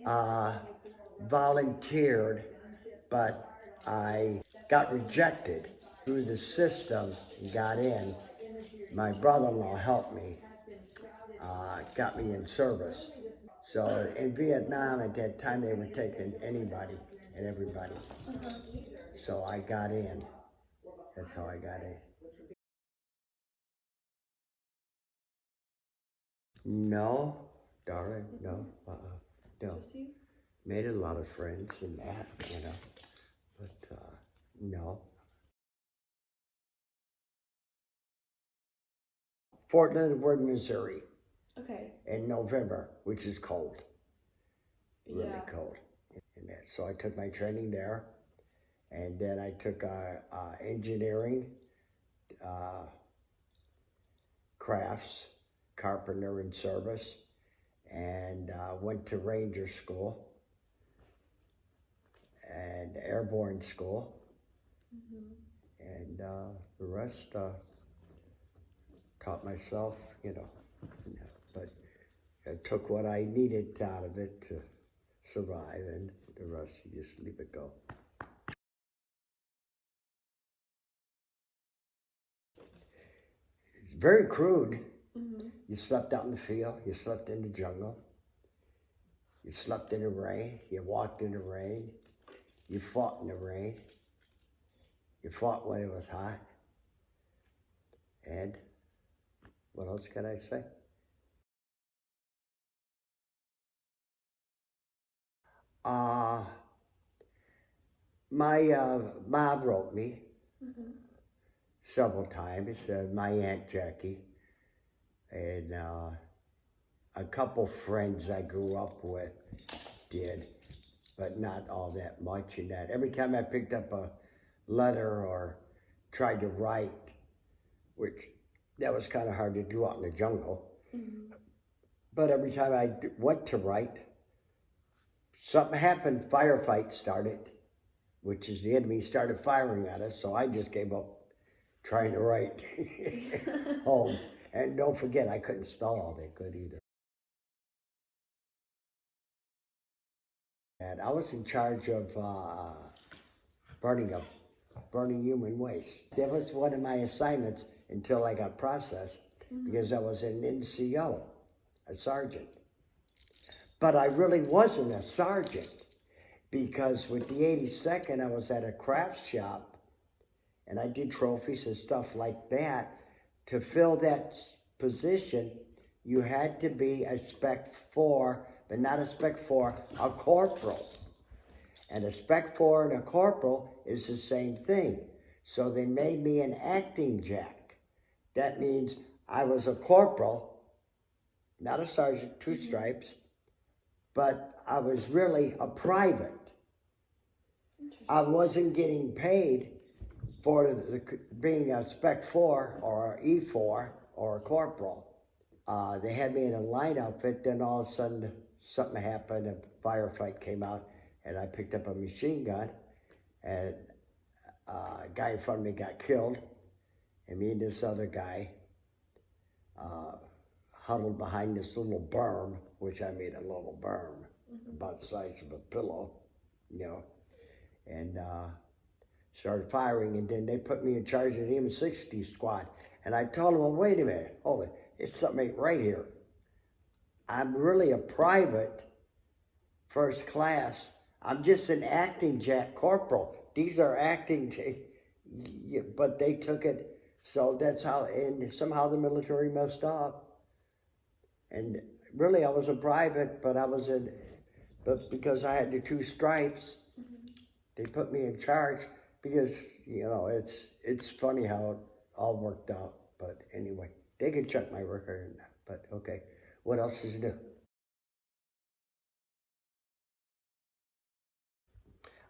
uh, volunteered, but I got rejected through the system and got in. My brother-in-law helped me, got me in service. So in Vietnam at that time, they were taking anybody and everybody. So I got in. That's how I got in. No, darling, no, no. Made a lot of friends in that, but no. Fort Leonard Wood, Missouri. Okay. In November, which is cold, really cold. And that, so I took my training there, and then I took engineering, crafts, carpenter and service, and went to Ranger School and airborne school, and the rest taught myself, but I took what I needed out of it to survive, and the rest you just leave it go. It's very crude. You slept out in the field, you slept in the jungle, you slept in the rain, you walked in the rain, you fought in the rain, you fought when it was hot, and what else can I say? My mom wrote me several times, my Aunt Jackie, and a couple friends I grew up with did, but not all that much in that. Every time I picked up a letter or tried to write, which that was kind of hard to do out in the jungle, but every time I went to write, something happened, firefight started, which is the enemy started firing at us, so I just gave up trying to write home. And don't forget, I couldn't spell all that good either. And I was in charge of burning human waste. That was one of my assignments until I got processed, because I was an NCO, a sergeant. But I really wasn't a sergeant, because with the 82nd, I was at a craft shop, and I did trophies and stuff like that. To fill that position, you had to be a Spec 4, but not a Spec 4, a corporal. And a Spec 4 and a corporal is the same thing. So they made me an acting jack. That means I was a corporal, not a sergeant, 2 stripes, but I was really a private. I wasn't getting paid for being a Spec 4 or E4 or a corporal. They had me in a line outfit, then all of a sudden something happened, a firefight came out, and I picked up a machine gun, and a guy in front of me got killed, and me and this other guy huddled behind this little berm, which I made a little berm, about the size of a pillow, and started firing, and then they put me in charge of the M60 squad. And I told them, well, wait a minute, hold it, it's something ain't right here. I'm really a private, first class. I'm just an acting jack corporal. These are acting, but they took it, so that's how, and somehow the military messed up. And really, I was a private, but but because I had the 2 stripes, they put me in charge, because, it's funny how it all worked out. But anyway, they could check my record, but okay. What else is new?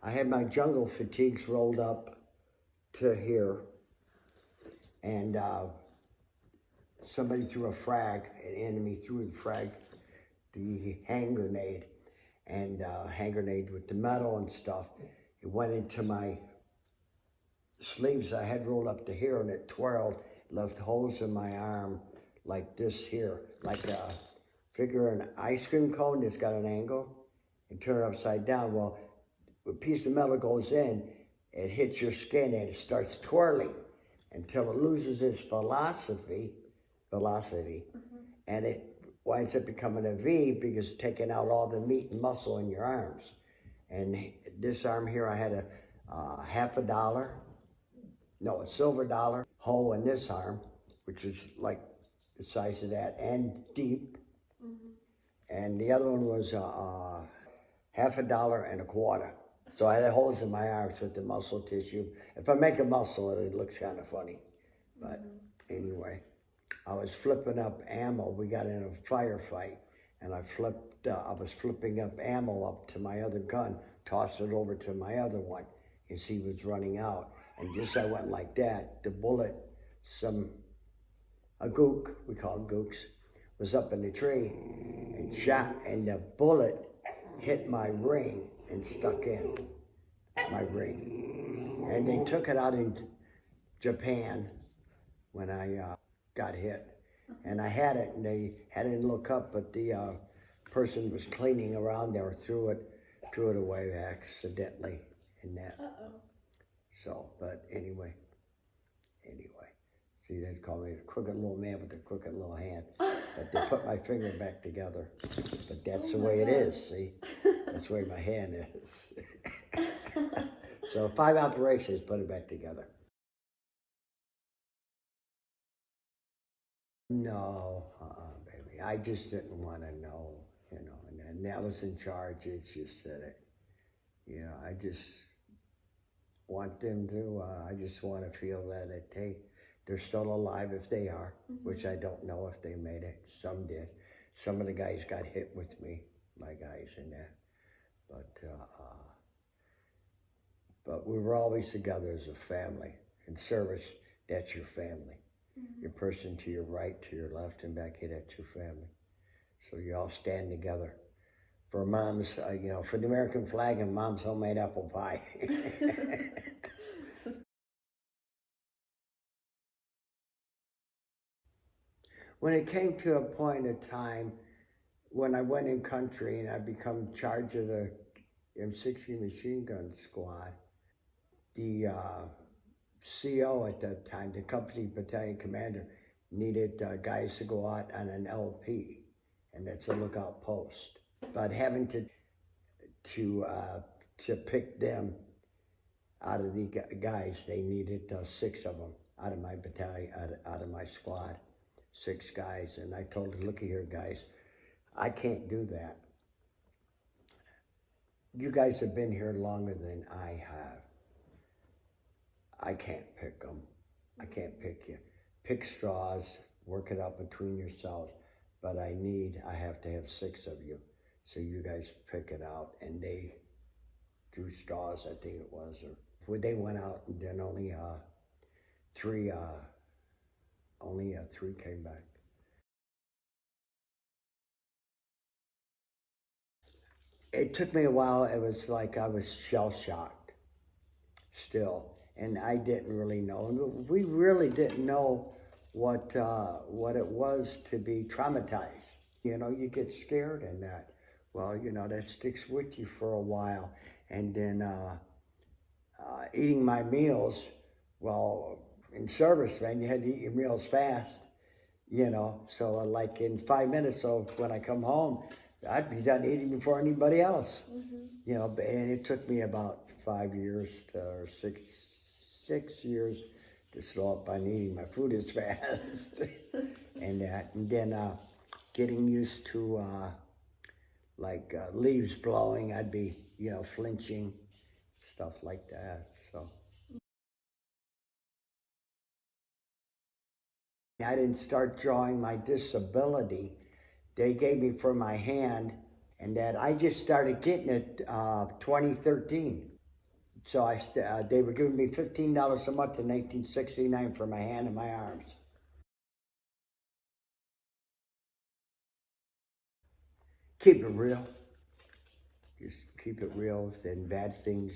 I had my jungle fatigues rolled up to here, and somebody threw a frag, an enemy threw the frag, the hand grenade, and hand grenade with the metal and stuff. It went into my sleeves I had rolled up to here, and it twirled, left holes in my arm like this here, like figure an ice cream cone that's got an angle, and turn it upside down. Well, a piece of metal goes in, it hits your skin and it starts twirling until it loses its velocity, and it winds up becoming a V because it's taking out all the meat and muscle in your arms. And this arm here, I had a a silver dollar hole in this arm, which is like the size of that and deep. And the other one was $50 and a quarter. So I had holes in my arms with the muscle tissue. If I make a muscle, it looks kind of funny. But anyway, I was flipping up ammo. We got in a firefight, and I was flipping up ammo up to my other gun, tossed it over to my other one as he was running out. And just I went like that, the bullet, a gook, we call them gooks, was up in the tree and shot, and the bullet hit my ring and stuck in my ring. And they took it out in Japan when I got hit. And I had it, and they had it look up, but the person was cleaning around there, threw it away accidentally in that. So, but anyway. See, they call me a crooked little man with a crooked little hand. But they put my finger back together. But that's the way it is, see? That's the way my hand is. So 5 operations, put it back together. No, baby. I just didn't want to know, and that was in charge. It's just said it. I just want them to, I just want to feel that they're still alive if they are, which I don't know if they made it. Some did. Some of the guys got hit with me, my guys and that. But we were always together as a family. In service, that's your family. Your person to your right, to your left, and back here, that's your family. So you all stand together. For Mom's, for the American flag and Mom's homemade apple pie. When it came to a point of time when I went in country and I become charge of the M60 machine gun squad, the CO at that time, the company battalion commander, needed guys to go out on an LP, and that's a lookout post. But having to pick them out of the guys, they needed 6 of them out of my battalion, out of my squad. 6 guys, and I told them, looky here, guys, I can't do that. You guys have been here longer than I have. I can't pick them. I can't pick you. Pick straws, work it out between yourselves, but I have to have 6 of you. So you guys pick it out, and they drew straws, I think it was, or they went out, and then only 3 came back. It took me a while. It was like I was shell-shocked still, and I didn't really know. We really didn't know what it was to be traumatized. You get scared and that. Well, that sticks with you for a while. And then eating my meals, well, in service, man, you had to eat your meals fast, So like in 5 minutes, so when I come home, I'd be done eating before anybody else, And it took me about 5 years or 6 years to slow up on eating my food as fast, and then getting used to leaves blowing, I'd be flinching, stuff like that. So. I didn't start drawing my disability. They gave me for my hand, and that I just started getting it 2013. So they were giving me $15 a month in 1969 for my hand and my arms. Keep it real. Just keep it real. And bad things,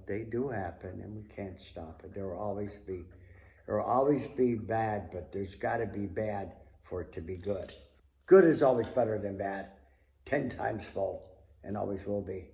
they do happen, and we can't stop it. There will always be bad, but there's got to be bad for it to be good. Good is always better than bad, 10 times fold. and always will be.